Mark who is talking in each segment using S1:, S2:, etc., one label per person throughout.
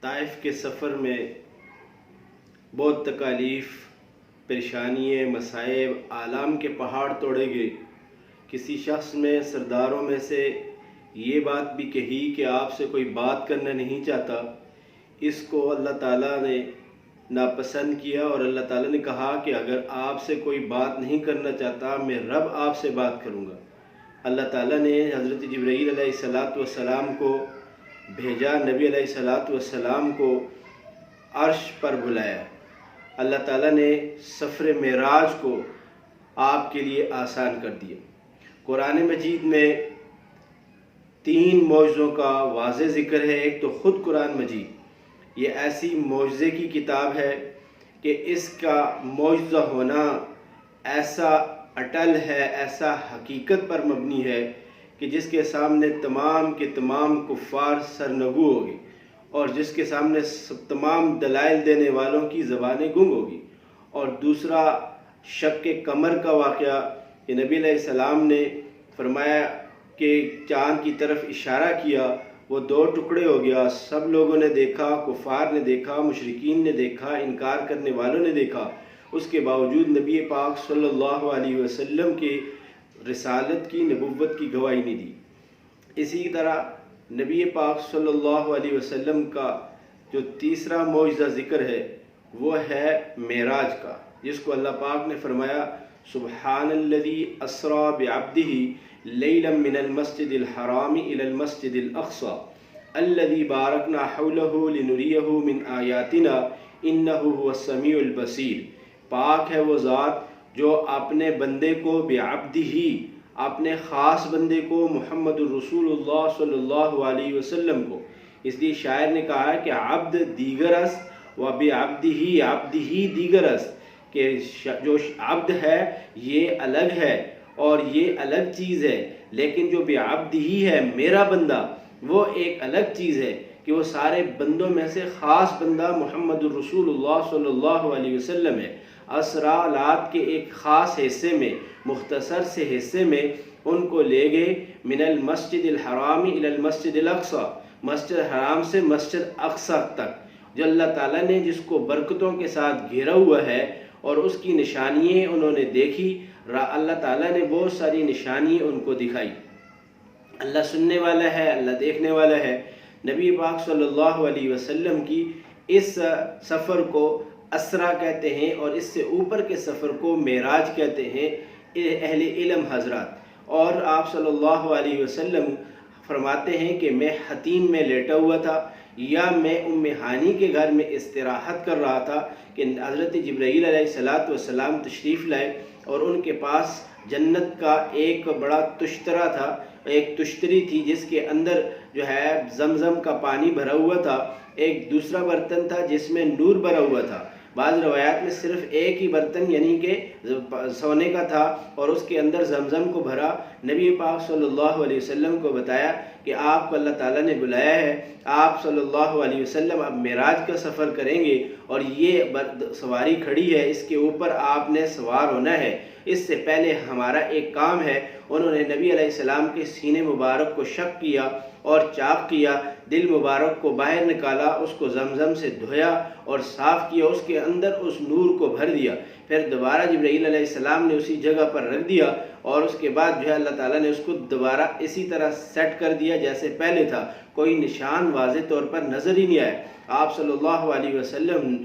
S1: طائف کے سفر میں بہت تکالیف، پریشانیاں، مصائب، آلام کے پہاڑ توڑے گئے۔ کسی شخص میں سرداروں میں سے یہ بات بھی کہی کہ آپ سے کوئی بات کرنا نہیں چاہتا۔ اس کو اللہ تعالیٰ نے ناپسند کیا اور اللہ تعالیٰ نے کہا کہ اگر آپ سے کوئی بات نہیں کرنا چاہتا میں رب آپ سے بات کروں گا۔ اللہ تعالیٰ نے حضرت جبرائیل علیہ السلام کو بھیجا، نبی علیہ السلام کو عرش پر بلایا۔ اللہ تعالیٰ نے سفر معراج کو آپ کے لیے آسان کر دیا۔ قرآن مجید میں 3 معجزوں کا واضح ذکر ہے۔ ایک تو خود قرآن مجید، یہ ایسی معجزے کی کتاب ہے کہ اس کا معجزہ ہونا ایسا اٹل ہے، ایسا حقیقت پر مبنی ہے کہ جس کے سامنے تمام کے تمام کفار سرنگو ہوگی، اور جس کے سامنے تمام دلائل دینے والوں کی زبانیں گنگ ہوگی۔ اور دوسرا شق قمر کا واقعہ کہ نبی علیہ السلام نے فرمایا کہ چاند کی طرف اشارہ کیا، وہ 2 ٹکڑے ہو گیا۔ سب لوگوں نے دیکھا، کفار نے دیکھا، مشرکین نے دیکھا، انکار کرنے والوں نے دیکھا، اس کے باوجود نبی پاک صلی اللہ علیہ وسلم کی رسالت کی، نبوت کی گواہی نہیں دی۔ اسی طرح نبی پاک صلی اللہ علیہ وسلم کا جو تیسرا معجزہ ذکر ہے وہ ہے معراج کا، جس کو اللہ پاک نے فرمایا سبحان الذی اسری بعبدہ لیلا من المسجد الحرام الی المسجد الاقصی الذی بارکنا حولہ لنریہ من آیاتنا انہ هو السمیع البصیر۔ پاک ہے وہ ذات جو اپنے بندے کو بعبدہ، اپنے خاص بندے کو محمد الرسول اللہ صلی اللہ علیہ وسلم کو، اس لیے شاعر نے کہا ہے کہ عبد دیگر است و بعبدہ عبدہ دیگر است، کہ جو عبد ہے یہ الگ ہے اور یہ الگ چیز ہے، لیکن جو بعبدہ ہے میرا بندہ وہ ایک الگ چیز ہے، کہ وہ سارے بندوں میں سے خاص بندہ محمد الرسول اللہ صلی اللہ علیہ وسلم ہے۔ اسرالات کے ایک خاص حصے میں، مختصر سے حصے میں ان کو لے گئے من المسجد الحرام الی المسجد الاقصی، مسجد حرام سے مسجد اقصی تک، جو اللہ تعالیٰ نے جس کو برکتوں کے ساتھ گھیرا ہوا ہے، اور اس کی نشانیاں انہوں نے دیکھی۔ اللہ تعالیٰ نے بہت ساری نشانیاں ان کو دکھائی۔ اللہ سننے والا ہے، اللہ دیکھنے والا ہے۔ نبی پاک صلی اللہ علیہ وسلم کی اس سفر کو اسرا کہتے ہیں، اور اس سے اوپر کے سفر کو معراج کہتے ہیں اہل علم حضرات۔ اور آپ صلی اللہ علیہ وسلم فرماتے ہیں کہ میں حتیم میں لیٹا ہوا تھا، یا میں ام ہانی کے گھر میں استراحت کر رہا تھا کہ حضرت جبرائیل علیہ السلام تشریف لائے، اور ان کے پاس جنت کا ایک بڑا تشترا تھا، ایک تشتری تھی جس کے اندر جو ہے زمزم کا پانی بھرا ہوا تھا، ایک دوسرا برتن تھا جس میں نور بھرا ہوا تھا۔ بعض روایات میں صرف ایک ہی برتن یعنی کہ سونے کا تھا، اور اس کے اندر زمزم کو بھرا۔ نبی پاک صلی اللہ علیہ وسلم کو بتایا کہ آپ کو اللہ تعالیٰ نے بلایا ہے، آپ صلی اللہ علیہ وسلم اب معراج کا سفر کریں گے، اور یہ سواری کھڑی ہے، اس کے اوپر آپ نے سوار ہونا ہے۔ اس سے پہلے ہمارا ایک کام ہے۔ انہوں نے نبی علیہ السلام کے سینے مبارک کو شق کیا اور چاک کیا، دل مبارک کو باہر نکالا، اس کو زمزم سے دھویا اور صاف کیا، اس کے اندر اس نور کو بھر دیا، پھر دوبارہ جبرائیل علیہ السلام نے اسی جگہ پر رکھ دیا، اور اس کے بعد جو ہے اللہ تعالیٰ نے اس کو دوبارہ اسی طرح سیٹ کر دیا جیسے پہلے تھا۔ کوئی نشان واضح طور پر نظر ہی نہیں آئے۔ آپ صلی اللہ علیہ وسلم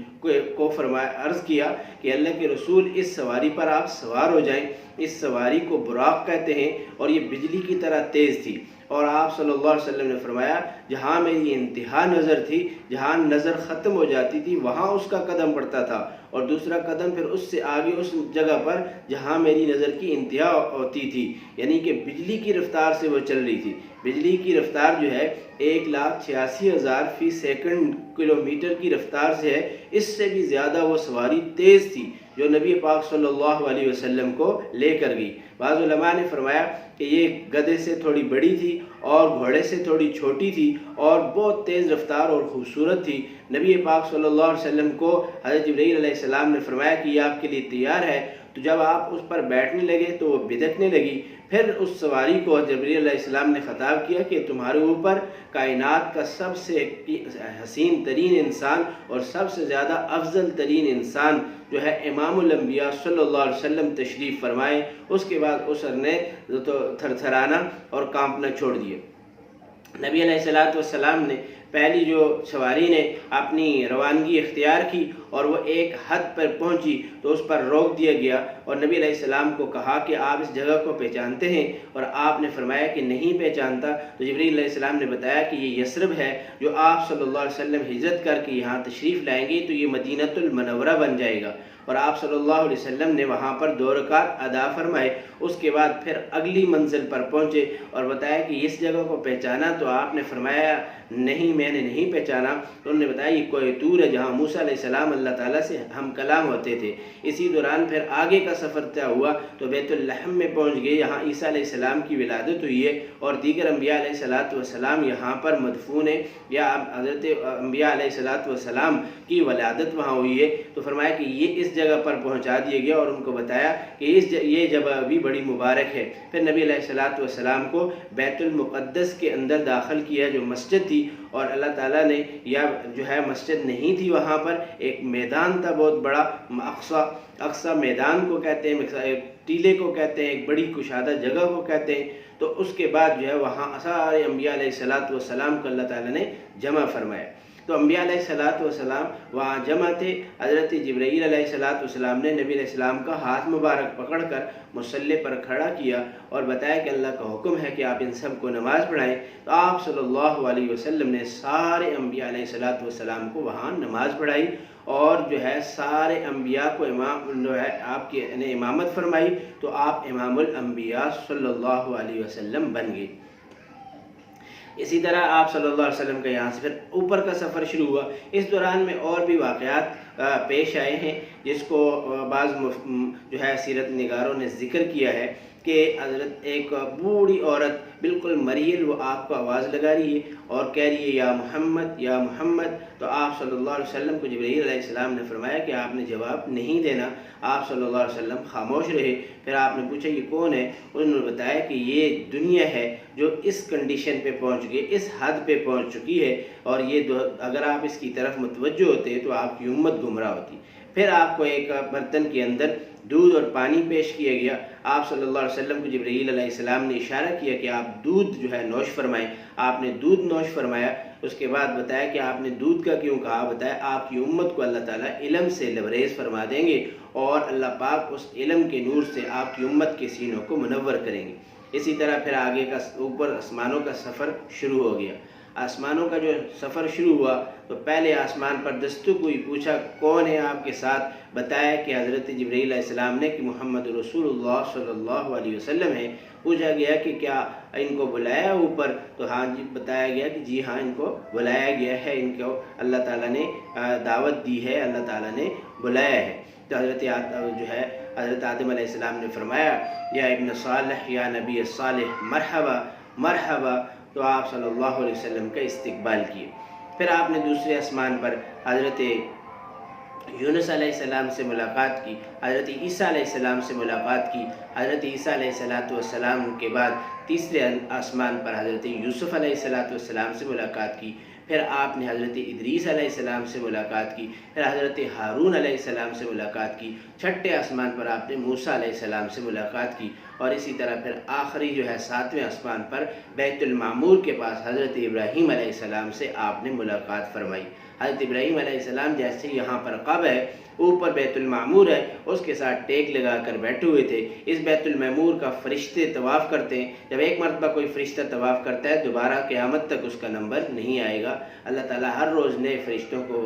S1: کو فرمایا، عرض کیا کہ اللہ کے رسول اس سواری پر آپ سوار ہو جائیں۔ اس سواری کو براق کہتے ہیں، اور یہ بجلی کی طرح تیز تھی۔ اور آپ صلی اللہ علیہ وسلم نے فرمایا جہاں میری انتہا نظر تھی، جہاں نظر ختم ہو جاتی تھی وہاں اس کا قدم پڑتا تھا، اور دوسرا قدم پھر اس سے آگے اس جگہ پر جہاں میری نظر کی انتہا ہوتی تھی، یعنی کہ بجلی کی رفتار سے وہ چل رہی تھی۔ بجلی کی رفتار جو ہے 1,86,000 فی سیکنڈ کلومیٹر کی رفتار سے ہے، اس سے بھی زیادہ وہ سواری تیز تھی جو نبی پاک صلی اللہ علیہ وسلم کو لے کر گئی۔ بعض علماء نے فرمایا کہ یہ گدھے سے تھوڑی بڑی تھی اور گھوڑے سے تھوڑی چھوٹی تھی، اور بہت تیز رفتار اور خوبصورت تھی۔ نبی پاک صلی اللہ علیہ وسلم کو حضرت جبرائیل علیہ السلام نے فرمایا کہ یہ آپ کے لیے تیار ہے، تو جب آپ اس پر بیٹھنے لگے تو وہ بدکنے لگی۔ پھر اس سواری کو جبرائیل علیہ السلام نے خطاب کیا کہ تمہارے اوپر کائنات کا سب سے حسین ترین انسان اور سب سے زیادہ افضل ترین انسان جو ہے امام الانبیاء صلی اللہ علیہ وسلم تشریف فرمائے۔ اس کے بعد اس نے تھر تھرانا اور کانپنا چھوڑ دیا۔ نبی علیہ السلام نے پہلی جو سواری نے اپنی روانگی اختیار کی اور وہ ایک حد پر پہنچی تو اس پر روک دیا گیا، اور نبی علیہ السلام کو کہا کہ آپ اس جگہ کو پہچانتے ہیں؟ اور آپ نے فرمایا کہ نہیں پہچانتا۔ تو جبرائیل علیہ السلام نے بتایا کہ یہ یثرب ہے، جو آپ صلی اللہ علیہ وسلم ہجرت کر کے یہاں تشریف لائیں گے تو یہ مدینۃ المنورہ بن جائے گا۔ اور آپ صلی اللہ علیہ وسلم نے وہاں پر 2 رکعت ادا فرمائے۔ اس کے بعد پھر اگلی منزل پر پہنچے اور بتایا کہ اس جگہ کو پہچانا؟ تو آپ نے فرمایا نہیں، میں نے نہیں پہچانا۔ تو انہوں نے بتایا یہ کوہ طور ہے جہاں موسیٰ علیہ السلام اللہ تعالیٰ سے ہم کلام ہوتے تھے۔ اسی دوران پھر آگے کا سفر طے ہوا تو بیت اللحم میں پہنچ گئے، یہاں عیسیٰ علیہ السلام کی ولادت ہوئی ہے اور دیگر انبیاء علیہ السلام یہاں پر مدفون ہیں، یا حضرت انبیاء علیہ السلام کی ولادت وہاں ہوئی ہے۔ تو فرمایا کہ یہ اس جگہ پر پہنچا دیا گیا اور ان کو بتایا کہ یہ جگہ بھی بڑی مبارک ہے۔ پھر نبی علیہ السلام کو بیت المقدس کے اندر داخل کیا جو مسجد تھی، اور اللہ تعالیٰ نے یا جو ہے مسجد نہیں تھی، وہاں پر ایک میدان تھا بہت بڑا، اقصی میدان کو کہتے ہیں، ٹیلے کو کہتے ہیں، ایک بڑی کشادہ جگہ کو کہتے ہیں۔ تو اس کے بعد جو ہے وہاں سارے انبیاء علیہ السلام کو اللہ تعالیٰ نے جمع فرمایا۔ تو انبیاء علیہ السلام وہاں جمع تھے۔ حضرت جبرائیل علیہ السلام نے نبی علیہ السلام کا ہاتھ مبارک پکڑ کر مصلی پر کھڑا کیا اور بتایا کہ اللہ کا حکم ہے کہ آپ ان سب کو نماز پڑھائیں۔ تو آپ صلی اللہ علیہ وسلم نے سارے انبیاء علیہ السلام کو وہاں نماز پڑھائی، اور جو ہے سارے انبیاء کو امام جو ہے آپ کی امامت فرمائی، تو آپ امام الانبیاء صلی اللہ علیہ وسلم بن گئے۔ اسی طرح آپ صلی اللہ علیہ وسلم کا یہاں سے پھر اوپر کا سفر شروع ہوا۔ اس دوران میں اور بھی واقعات پیش آئے ہیں جس کو بعض جو ہے سیرت نگاروں نے ذکر کیا ہے کہ حضرت ایک بوڑھی عورت بالکل مریل وہ آپ کو آواز لگا رہی ہے اور کہہ رہی ہے یا محمد یا محمد۔ تو آپ صلی اللہ علیہ وسلم کو جبرائیل علیہ السلام نے فرمایا کہ آپ نے جواب نہیں دینا۔ آپ صلی اللہ علیہ وسلم خاموش رہے۔ پھر آپ نے پوچھا یہ کون ہے؟ انہوں نے بتایا کہ یہ دنیا ہے جو اس کنڈیشن پہ پہنچ گئی، اس حد پہ پہنچ چکی ہے، اور یہ اگر آپ اس کی طرف متوجہ ہوتے تو آپ کی امت گمراہ ہوتی۔ پھر آپ کو ایک برتن کے اندر دودھ اور پانی پیش کیا گیا۔ آپ صلی اللہ علیہ وسلم کو جبرائیل علیہ السلام نے اشارہ کیا کہ آپ دودھ جو ہے نوش فرمائیں۔ آپ نے دودھ نوش فرمایا۔ اس کے بعد بتایا کہ آپ نے دودھ کا کیوں کہا؟ بتایا آپ کی امت کو اللہ تعالیٰ علم سے لبریز فرما دیں گے، اور اللہ پاک اس علم کے نور سے آپ کی امت کے سینوں کو منور کریں گے۔ اسی طرح پھر آگے کا اوپر آسمانوں کا سفر شروع ہو گیا۔ آسمانوں کا جو سفر شروع ہوا تو پہلے آسمان پر دستک ہوئی، پوچھا کون ہے آپ کے ساتھ؟ بتایا کہ حضرت جبرائیل علیہ السلام نے کہ محمد رسول اللہ صلی اللہ علیہ وسلم ہے۔ پوچھا گیا کہ کیا ان کو بلایا اوپر؟ تو ہاں جی، بتایا گیا کہ جی ہاں ان کو بلایا گیا ہے، ان کو اللہ تعالیٰ نے دعوت دی ہے، اللہ تعالیٰ نے بلایا ہے۔ تو حضرت آدم علیہ السلام نے فرمایا یا ابن صالح یا نبی صالح مرحبا مرحبا، تو آپ صلی اللہ علیہ وسلم کا استقبال کیے۔ پھر آپ نے دوسرے آسمان پر حضرت یونس علیہ السلام سے ملاقات کی، حضرت عیسیٰ علیہ السلام سے ملاقات کی۔ حضرت عیسیٰ علیہ السلام کے بعد تیسرے آسمان پر حضرت یوسف علیہ السلام سے ملاقات کی۔ پھر آپ نے حضرت ادریس علیہ السلام سے ملاقات کی، پھر حضرت ہارون علیہ السلام سے ملاقات کی۔ چھٹے آسمان پر آپ نے موسیٰ علیہ السلام سے ملاقات کی، اور اسی طرح پھر آخری جو ہے ساتویں آسمان پر بیت المعمور کے پاس حضرت ابراہیم علیہ السلام سے آپ نے ملاقات فرمائی۔ حضرت ابراہیم علیہ السلام جیسے یہاں پر قبر ہے، اوپر بیت المعمور ہے، اس کے ساتھ ٹیک لگا کر بیٹھے ہوئے تھے۔ اس بیت المعمور کا فرشتے طواف کرتے ہیں۔ جب ایک مرتبہ کوئی فرشتہ طواف کرتا ہے دوبارہ قیامت تک اس کا نمبر نہیں آئے گا۔ اللہ تعالیٰ ہر روز نئے فرشتوں کو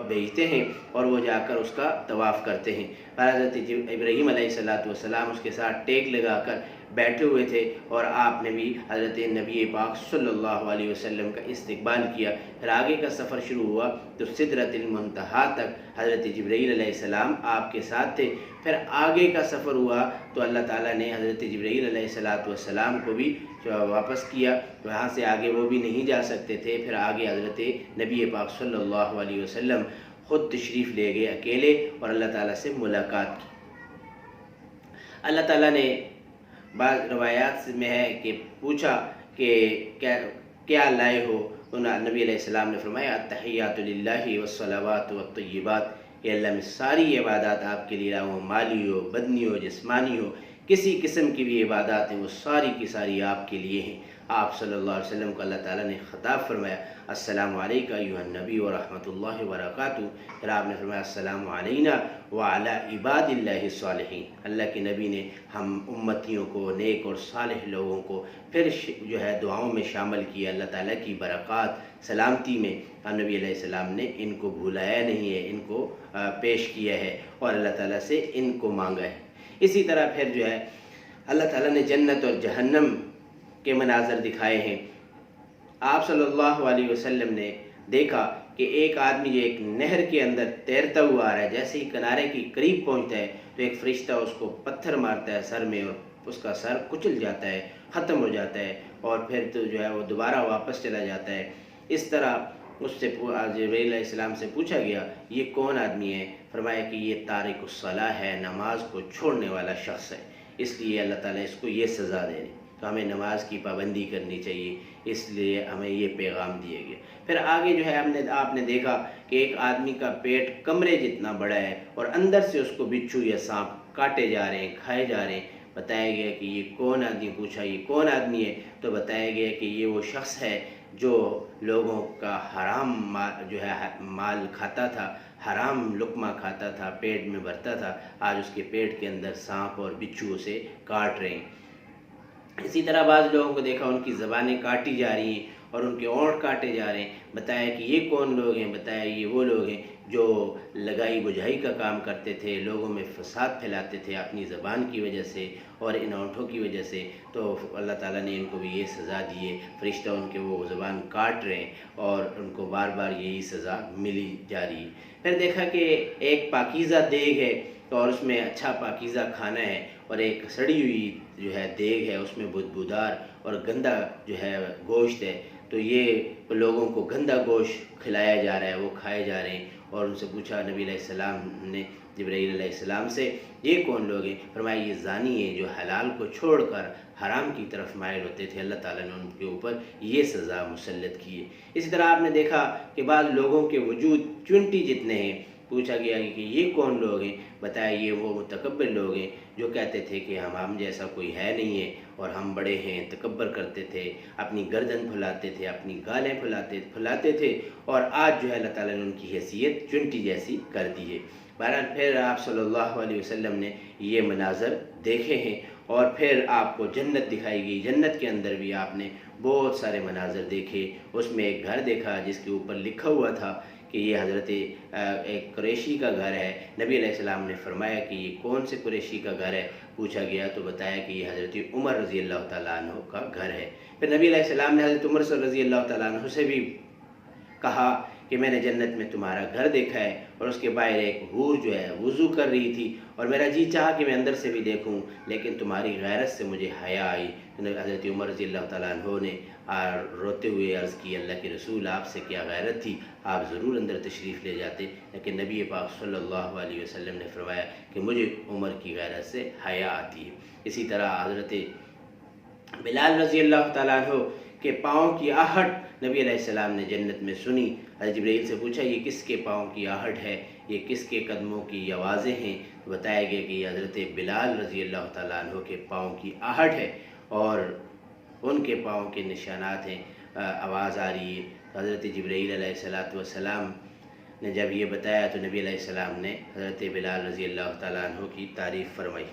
S1: بھیجتے ہیں اور وہ جا کر اس کا طواف کرتے ہیں۔ حضرت ابراہیم علیہ السلام اس کے ساتھ ٹیک لگا کر بیٹھے ہوئے تھے، اور آپ نے بھی حضرت نبی پاک صلی اللہ علیہ وسلم کا استقبال کیا۔ پھر آگے کا سفر شروع ہوا تو سدرۃ المنتہا تک حضرت جبرائیل علیہ السلام آپ کے ساتھ تھے۔ پھر آگے کا سفر ہوا تو اللہ تعالیٰ نے حضرت جبرائیل علیہ السلام کو بھی واپس کیا، وہاں سے آگے وہ بھی نہیں جا سکتے تھے۔ پھر آگے حضرت نبی پاک صلی اللہ علیہ وسلم خود تشریف لے گئے اکیلے، اور اللہ تعالیٰ سے ملاقات کی۔ اللہ تعالیٰ نے بعض روایات میں ہے کہ پوچھا کہ کیا لائے ہو، نبی علیہ السلام نے فرمایا التحیات للہ والصلوات والطیبات، کہ اللہ میں ساری عبادات آپ کے لیے ہوں، مالی ہو، بدنی ہو، جسمانی ہو، کسی قسم کی بھی عبادات ہیں وہ ساری کی ساری آپ کے لیے ہیں۔ آپ صلی اللہ علیہ وسلم کو اللہ تعالیٰ نے خطاب فرمایا السلام علیکہ ایھا النبی ورحمۃ اللہ وبرکاتہ، پھر آپ نے فرمایا السلام علینا وعلی عباد اللہ الصالحین، اللہ کے نبی نے ہم امتیوں کو، نیک اور صالح لوگوں کو پھر جو ہے دعاؤں میں شامل کیا، اللہ تعالیٰ کی برکات سلامتی میں نبی علیہ السلام نے ان کو بھلایا نہیں ہے، ان کو پیش کیا ہے اور اللہ تعالیٰ سے ان کو مانگا ہے۔ اسی طرح پھر جو ہے اللہ تعالیٰ نے جنت اور جہنم کے مناظر دکھائے ہیں۔ آپ صلی اللہ علیہ وسلم نے دیکھا کہ ایک آدمی جو ایک نہر کے اندر تیرتا ہوا آ رہا ہے، جیسے ہی کنارے کی قریب پہنچتا ہے تو ایک فرشتہ اس کو پتھر مارتا ہے سر میں، اور اس کا سر کچل جاتا ہے، ختم ہو جاتا ہے، اور پھر تو جو ہے وہ دوبارہ واپس چلا جاتا ہے۔ اس طرح اس سے جبرائیل علیہ السلام سے پوچھا گیا یہ کون آدمی ہے؟ فرمایا کہ یہ تارک الصلاۃ ہے، نماز کو چھوڑنے والا شخص ہے، اس لیے اللہ تعالیٰ اس کو یہ سزا دے رہے ہیں۔ تو ہمیں نماز کی پابندی کرنی چاہیے، اس لیے ہمیں یہ پیغام دیے گئے۔ پھر آگے جو ہے آپ نے دیکھا کہ ایک آدمی کا پیٹ کمرے جتنا بڑا ہے اور اندر سے اس کو بچھو یا سانپ کاٹے جا رہے ہیں، کھائے جا رہے ہیں۔ بتایا گیا کہ یہ کون آدمی، پوچھا یہ کون آدمی ہے، تو بتایا گیا کہ یہ وہ شخص ہے جو لوگوں کا حرام مال کھاتا تھا، حرام لقمہ کھاتا تھا، پیٹ میں بھرتا تھا، آج اس کے پیٹ کے اندر سانپ اور بچھو سے کاٹ رہے ہیں۔ اسی طرح بعض لوگوں کو دیکھا ان کی زبانیں کاٹی جا رہی ہیں اور ان کے اونٹ کاٹے جا رہے ہیں۔ بتایا کہ یہ کون لوگ ہیں؟ بتایا یہ وہ لوگ ہیں جو لگائی بجھائی کا کام کرتے تھے، لوگوں میں فساد پھیلاتے تھے اپنی زبان کی وجہ سے اور ان اونٹوں کی وجہ سے، تو اللہ تعالیٰ نے ان کو بھی یہ سزا دی ہے۔ فرشتہ ان کے وہ زبان کاٹ رہے ہیں اور ان کو بار بار یہی سزا ملی جا رہی ہے۔ پھر دیکھا کہ ایک پاکیزہ دیگ ہے اور اس میں اچھا پاکیزہ کھانا ہے، اور ایک سڑی ہوئی جو ہے دیگ ہے، اس میں بدبودار اور گندا جو ہے گوشت ہے، تو یہ لوگوں کو گندا گوشت کھلایا جا رہا ہے، وہ کھائے جا رہے ہیں۔ اور ان سے پوچھا نبی علیہ السلام نے جبرائیل علیہ السلام سے یہ کون لوگ ہیں؟ فرمایا یہ زانی ہیں جو حلال کو چھوڑ کر حرام کی طرف مائل ہوتے تھے، اللہ تعالیٰ نے ان کے اوپر یہ سزا مسلط کی ہے۔ اسی طرح آپ نے دیکھا کہ بعض لوگوں کے وجود چونٹی جتنے ہیں۔ پوچھا گیا کہ یہ کون لوگ ہیں؟ بتایا یہ وہ متکبر لوگ ہیں جو کہتے تھے کہ ہم جیسا کوئی ہے نہیں ہے اور ہم بڑے ہیں، تکبر کرتے تھے، اپنی گردن پھلاتے تھے، اپنی گالیں پھلاتے تھے، اور آج جو ہے اللہ تعالیٰ نے ان کی حیثیت چونٹی جیسی کر دی ہے۔ بہرحال پھر آپ صلی اللہ علیہ وسلم نے یہ مناظر دیکھے ہیں، اور پھر آپ کو جنت دکھائی گئی۔ جنت کے اندر بھی آپ نے بہت سارے مناظر دیکھے۔ اس میں ایک گھر دیکھا جس کے اوپر لکھا ہوا تھا کہ یہ حضرت ایک قریشی کا گھر ہے۔ نبی علیہ السلام نے فرمایا کہ یہ کون سے قریشی کا گھر ہے؟ پوچھا گیا تو بتایا کہ یہ حضرت عمر رضی اللہ تعالیٰ عنہ کا گھر ہے۔ پھر نبی علیہ السلام نے حضرت عمر رضی اللہ تعالیٰ عنہ سے بھی کہا کہ میں نے جنت میں تمہارا گھر دیکھا ہے، اور اس کے باہر ایک حور جو ہے وضو کر رہی تھی، اور میرا جی چاہا کہ میں اندر سے بھی دیکھوں، لیکن تمہاری غیرت سے مجھے حیا آئی۔ حضرت عمر رضی اللہ تعالیٰ عنہ نے روتے ہوئے عرض کی اللہ کے رسول آپ سے کیا غیرت تھی، آپ ضرور اندر تشریف لے جاتے، لیکن نبی پاک صلی اللہ علیہ وسلم نے فرمایا کہ مجھے عمر کی غیرت سے حیا آتی ہے۔ اسی طرح حضرت بلال رضی اللہ تعالیٰ عنہ کے پاؤں کی آہٹ نبی علیہ السلام نے جنت میں سنی۔ حضرت جبرائیل سے پوچھا یہ کس کے پاؤں کی آہٹ ہے، یہ کس کے قدموں کی آوازیں ہیں؟ بتایا گیا کہ یہ حضرت بلال رضی اللہ تعالیٰ عنہ کے پاؤں کی آہٹ ہے اور ان کے پاؤں کے نشانات ہیں، آواز آ رہی ہے۔ حضرت جبرائیل علیہ السلام نے جب یہ بتایا تو نبی علیہ السلام نے حضرت بلال رضی اللہ تعالیٰ عنہ کی تعریف فرمائی۔